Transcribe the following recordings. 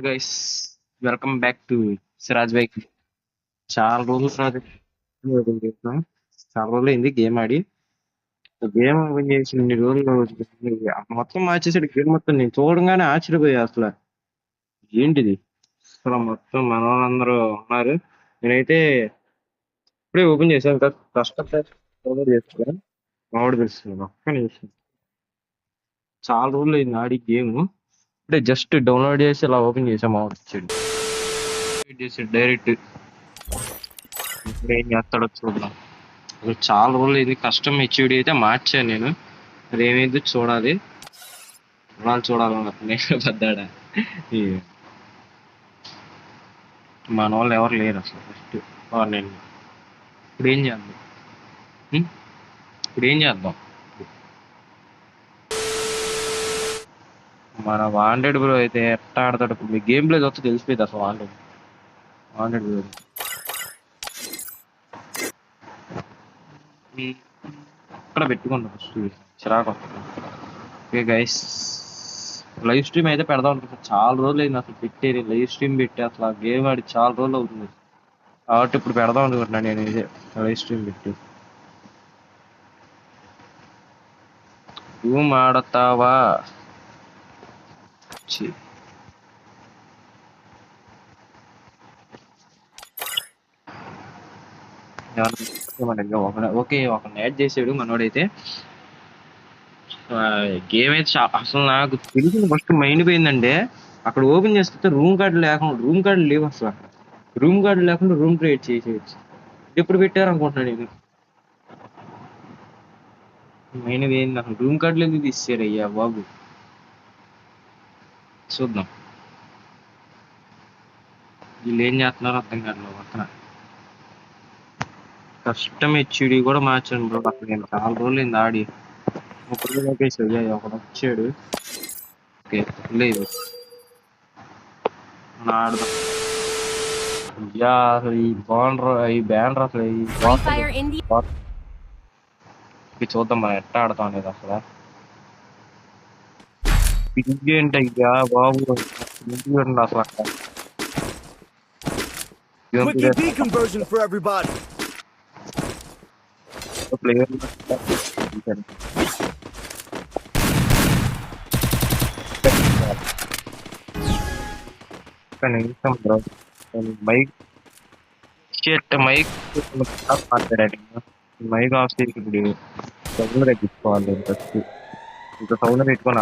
Guys, welcome back to Siraj bike. చాలా రోజులు తర్వాత ఓపెన్ చేస్తున్నాం. చాలా రోజులు అయింది గేమ్ ఆడి. గేమ్ ఓపెన్ చేసి ఇన్ని రోజులు మొత్తం మార్చేసాడు గేమ్ మొత్తం. నేను చూడగానే ఆశ్చర్యపోయా అసలు ఏంటిది. అసలు మొత్తం మన వాళ్ళందరూ ఉన్నారు. నేనైతే ఇప్పుడే ఓపెన్ చేశాను. ఇంకా కష్టపడి డౌన్లోడ్ చేస్తాను. మామిడి తెలుస్తుంది ఒక్క నిమిషం. చాలా రోజులు అయింది ఆడి గేమ్. ఇప్పుడే జస్ట్ డౌన్లోడ్ చేసి ఇలా ఓపెన్ చేసాం. మామిడి వచ్చాడు చేసాడు డైరెక్ట్. ఇప్పుడు ఏం చేస్తాడో చూద్దాం. అసలు చాలా రోజులు ఇది కష్టం హెచ్యూడి అయితే మార్చాను నేను. అది ఏమైంది చూడాలి. చూడాలన్నప్పుడు నేను పెద్దాడా మన వాళ్ళు ఎవరు లేరు అసలు. ఫస్ట్ నేను ఇప్పుడు ఏం చేద్దాం. ఉం? ఇప్పుడు ఏం చేద్దాం. మన వాంటెడ్ బ్రో అయితే ఎట్లా ఆడతాడు. ఇప్పుడు మీ గేమ్ ప్లే వస్తే తెలిసిపోయింది అసలు. వాంటెడ్ బ్రో అక్కడ పెట్టుకోండి ఫస్ట్. చిరాకు వస్తుంది. ఓకే గైస్, లైవ్ స్ట్రీమ్ అయితే పెడదాం అనుకుంటున్నా. చాలా రోజులు అయింది అసలు పెట్టేది. లైవ్ స్ట్రీమ్ పెట్టి అసలు ఆ గేమ్ ఆడి చాలా రోజులు అవుతుంది. కాబట్టి ఇప్పుడు పెడదాం అనుకుంటున్నాను నేను. ఇదే లైవ్ స్ట్రీమ్ పెట్టి. రూమ్ ఆడతావా? ఓకే, ఒక యాడ్ చేసాడు మనోడైతే. గేమ్ అయితే అసలు నాకు తెలిసింది ఫస్ట్ మైండ్ పోయిందంటే, అక్కడ ఓపెన్ చేస్తే రూమ్ కార్డు లేవు అసలు. అక్కడ రూమ్ కార్డు లేకుండా రూమ్ క్రియేట్ చేసేయచ్చు. ఎప్పుడు పెట్టారు అనుకుంటున్నాను నేను. మైండ్ పోయింది అసలు. రూమ్ కార్డులు ఎందుకు తీసారు అయ్యా బాబు. చూద్దాం వీళ్ళు ఏం చేస్తున్నారో అర్థం కావట్లేదు. పక్కన కస్టమ్ హెచ్డి కూడా మార్చాను బ్రో. అక్కడ నేను చాలా రోజులు ఆడి 30 లోకేసాడు. ఒకడు వచ్చాడు. ఓకే లేదు ఆడదాం. అసలు ఈ బ్యానర్ అసలు చూద్దాం మనం ఎట్లా ఆడతాం అనేది అసలు. ఏంటి అయ్యా బాబు అసలు అక్కడ. Player bro. మైక్ మాట్లాడాడు. మైక్ ఆఫ్ చేసి ఇప్పుడు సౌండ్ తగ్గించుకోవాలి. ఫస్ట్ ఇంకా సౌండ్ పెట్టుకొని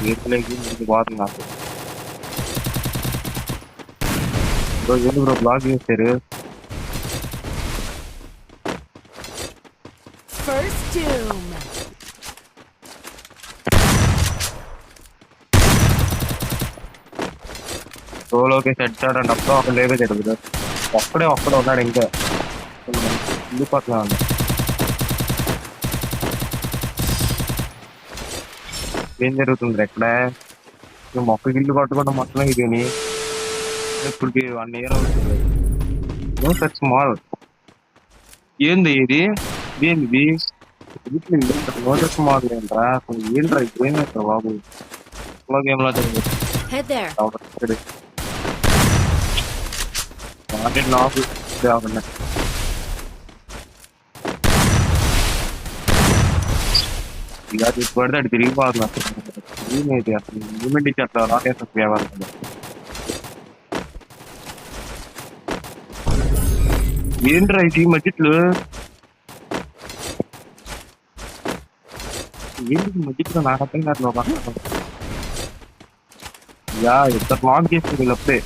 ముందుకు పోతుంది నాకు. ఎందుకు బ్రో బ్లాక్ చేశారు? సోలోకి సెట్ ఆడండి. అప్పుడు ఒక లేవే జరుగుతుంది. ఒక్కడే ఉన్నాడు. ఇంకా ఇల్లు పక్కన ఉంది. ఏం జరుగుతుంది ఎక్కడ? మొక్క ఇల్లు కట్టుకుంటే మొత్తం ఇది ఇప్పటికి 1 year అవుతుంది. Such small. ఏంది ఇది? ఏంది నోట్ స్మాల్ ఏంట్రా? అసలు ఏంట్రా ఇప్పుడేమవుతారు బాబు. గేమ్ లో పడితే అటు తిరిగిపోతుంది. అసలు మూమెంట్ ఇచ్చి అట్లా రాకేస్తుంది వ్యవహారం. ఏంట్రా ఈ మధ్యలో నాకు అర్థం కాదు. ఇద్దరు లాక్ చేస్తుంది వీళ్ళప్పుడే.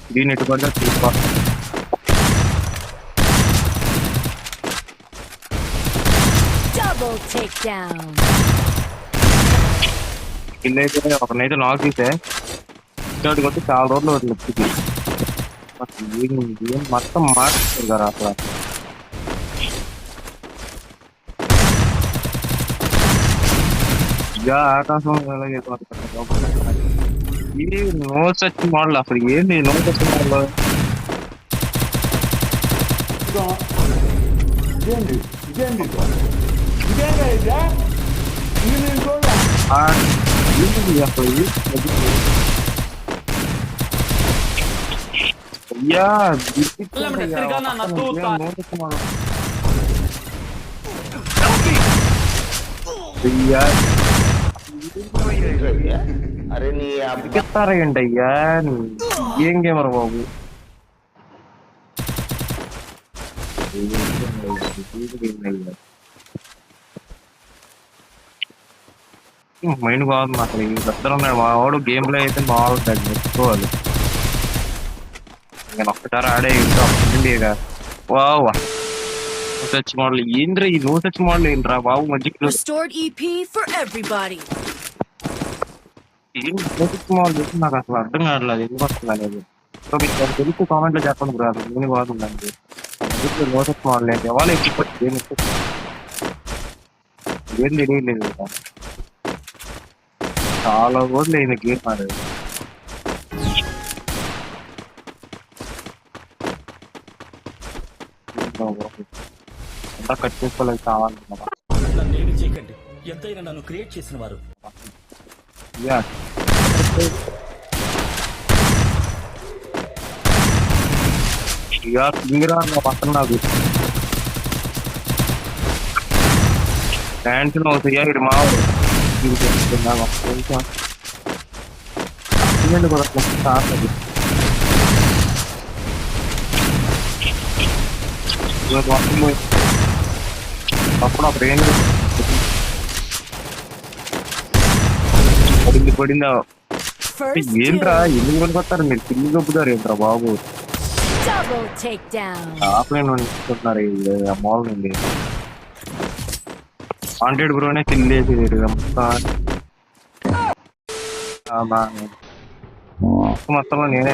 స్క్రీన్ ఎటు పడితే తీసుకోవాలి. ఒకనైతే నాక్ తీసే ఇక్కడికి వచ్చి చాలా రోజులు వచ్చింది. మొత్తం మార్చేస్తారు కదా అసలు. ఇక ఆకాశం ఇది నో సచ్ మోడల్ అసలు ఏంటి నో సచ్ మోడల్ ఇదేంటి ఇదేంటి ఇదేంగా ఇదే ఇది నేను చూడలే. ఏంటి అసలు అయ్యా నో సచ్ మోడల్ అయ్యా అరే నీ ఇస్తారా ఏంటయ్యా ఏం కెమెరా బాబు మైండ్ బాగుంది అసలు ఇద్దరు ఉన్నాడు మా వాడు గేమ్ ప్లే అయితే బాగుంటాడు నేర్చుకోవాలి నేను ఒక్కసారి ఆడే ఇంకా ఇండియా వావ్ టచ్ మోడల్ ఏంద్రా ఈ నో టచ్ మోడల్ ఏంట్రా బాబు మధ్యలో Restored EP for everybody. ఏం నో టచ్ మోడల్ చేసి నాకు అసలు అర్థం కావట్లేదు ఎందుకు వస్తుంది అనేది సో మీకు దాని తెలుసు కామెంట్ లో చెప్పండి బ్రో అసలు నేను బాగుందండి నో టచ్ మోడల్ ఏంటి ఎవరు ఎక్కువ ఏం తెలియలేదు ఇంకా చాలా రోజులు అయింది గేమ్ ఆడేది అంతా కట్ చేసుకోలేదు కావాలనుకున్నా నన్నేమి చేయకండి ఎంతైనా నన్ను క్రియేట్ చేసిన వారు ఇక సింగిరా నా పక్కన నాకు డాన్స్ అవుతాయా ఇటు మావాడు కూడా స్టార్ట్ అది అప్పుడు అప్పుడు ఏం పడింది పడిందా First ఏంట్రా kill. ఎందుకు పనికొస్తారు మీరు తిరిగి గొప్పుతారు ఏంట్రా బాబు Double takedown. ఆఫ్లైన్ తీసుకుంటున్నారు మాల్ నుండి వాంటెడ్ బ్రోనే కిల్ చేసేది మొత్తంలో నేనే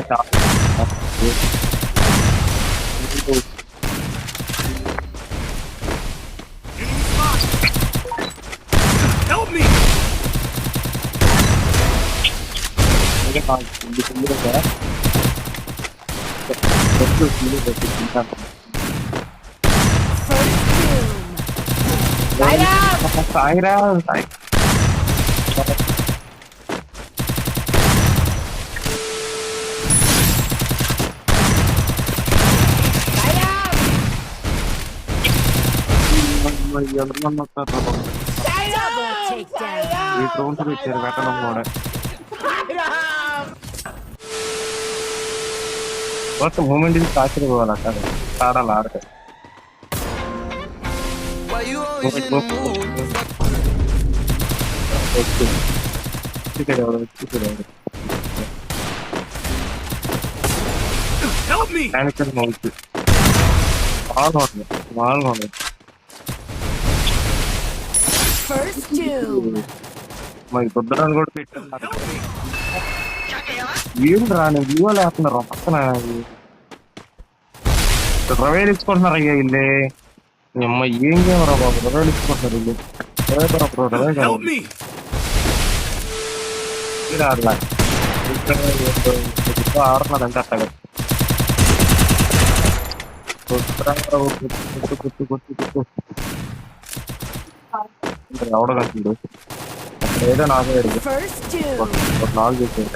First kill. Light out. సాయిరా Light out. Double takedown. ఈ డ్రోన్స్ ఇచ్చారు పెట్టడం కూడా మొత్తం మూమెంట్ ఇది ఆశ్చర్యపోవాలి అక్కడ ఆడాలి ఆడితే బాగుంది First doom. మరి పొద్దున కూడా పెట్టారు ఏం రా నేను వివో లేస్తున్నారు పక్కన రవేలు ఇచ్చుకుంటున్నారు అయ్యా ఇల్లు అమ్మ ఏం చేయమరా బాబు రవేలు ఇచ్చుకుంటున్నారు ఇల్లు రవే ఆడలా ఆడుతున్నారంటే అట్టగా ఎవడగలుగుతుంది అక్కడ ఏదో నాకు అడిగి First doom. ఒక నాలుగు చేసేది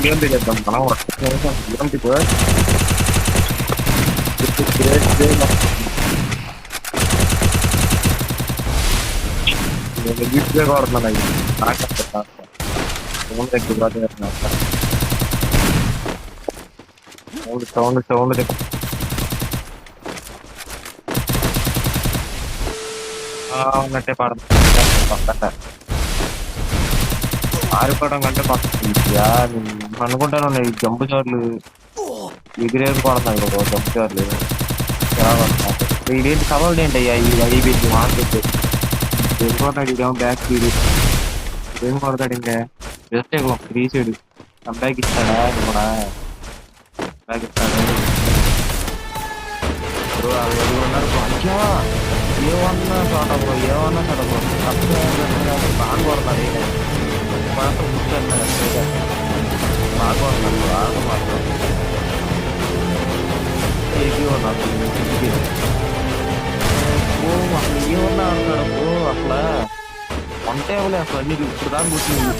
ఏం చేద్దాం మనం ఏంటి నేను వీటిలో వాడుతున్నాను అవి సౌండ్ దగ్గర సౌండ్ సౌండ్ ఉన్నట్టే పడతా ఆరిపోవడం కంటే పక్కన అనుకుంటాను ఈ జంపు చోర్లు ఎగిరేసి పడుతున్నాయి కదా జంపు చోర్లు ఇదేంటి కవర్లు ఏంటి అయ్యా ఈ అయిపోయింది మార్కెట్ ఏం కొడతాడు ఇదేమో బ్యాక్ సీడ్ ఏం కొడతాడు ఇంకా జస్ట్ ఫ్రీ సైడ్ బ్యాగ్ ఇస్తాడా కూడా బ్యాగ్ ఇస్తాడు బ్రో వాళ్ళు ఎవరు ఉన్నారు బ్రో అయ్యా ఏమన్నా చోట బ్రో ఏమన్నా చోట బ్రో బాగా కొడతారు మాత్రం కూర్చొన్నారు బాగా కొడతారు బ్రో ఆడ మాత్రం ఓ అసలు ఏమన్నా అంటున్నాడు బ్రో అసలు వన్ టేబుల్ అసలు అన్ని ఇప్పుడు దాకా కూర్చుంది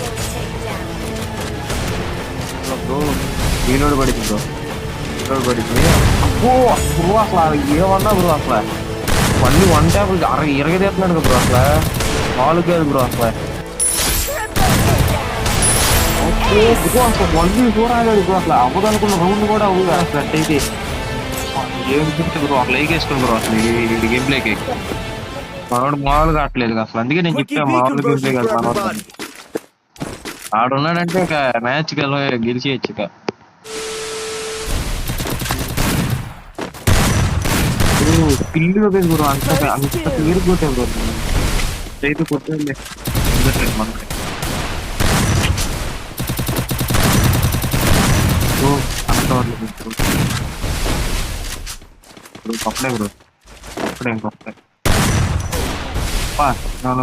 బ్రో వీలోడు పడింది బ్రో వీలోడు పడింది అబ్బో బ్రో అసలు ఏమన్నా బ్రో అసలు మళ్ళీ వన్ టేబుల్ ఇరగదీస్తున్నాడు బ్రో అసలు నాలుగు కాదు బ్రో అసలు బ్రో అసలు మళ్ళీ చూడాలి బ్రో అసలు అవ్వదనుకున్న రౌండ్ కూడా అవ్వదు అసలు అట్టయితే ఏం చెప్తే బ్రో అసలు ఎగేసుకుని బ్రో అసలు ఈ గేమ్ ప్లేకి మనోడు మామూలుగా ఆటలేదు అసలు అందుకే నేను చెప్పా మామూలు గేమ్ ప్లే కాదు మనోడు ఆడున్నాడంటే ఇక మ్యాచ్ గెలిచేయచ్చు ఇక పిల్లి బ్రో అంత క్లియర్ కొట్టే బ్రో రైతు కొట్టేది మనకి బ్రో కప్పలే బ్రో అప్పుడే ఇంకొకటే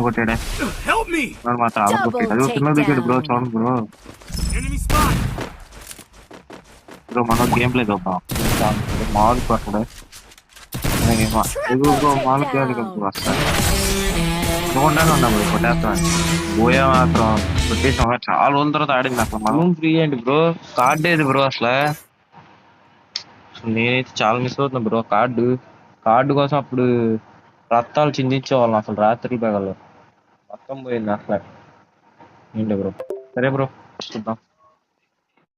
కొట్టాడే మాత్రం అలా కొట్టాడు అది చిన్న దిగాడు బ్రో చూడండి బ్రో బ్రో మనం గేమ్ ప్లే చూద్దాం మామూలు కొట్టడే మామూలు కాదు బ్రో అసలు చూడండి ఉన్నాం బ్రో కొట్టేస్తామని పోయా మాత్రం కొట్టేసాం చాలా రోజుల తర్వాత ఆడింది అసలు మనం ఫ్రీ అండి బ్రో కార్డు ఏది బ్రో అసలు నేనైతే చాలా మిస్ అవుతున్నా బ్రో కార్డు కోసం అప్పుడు రక్తాలు చిందించేవాళ్ళం అసలు రాత్రి పగలు మొత్తం పోయింది అసలు ఏంటి బ్రో సరే బ్రో చూద్దాం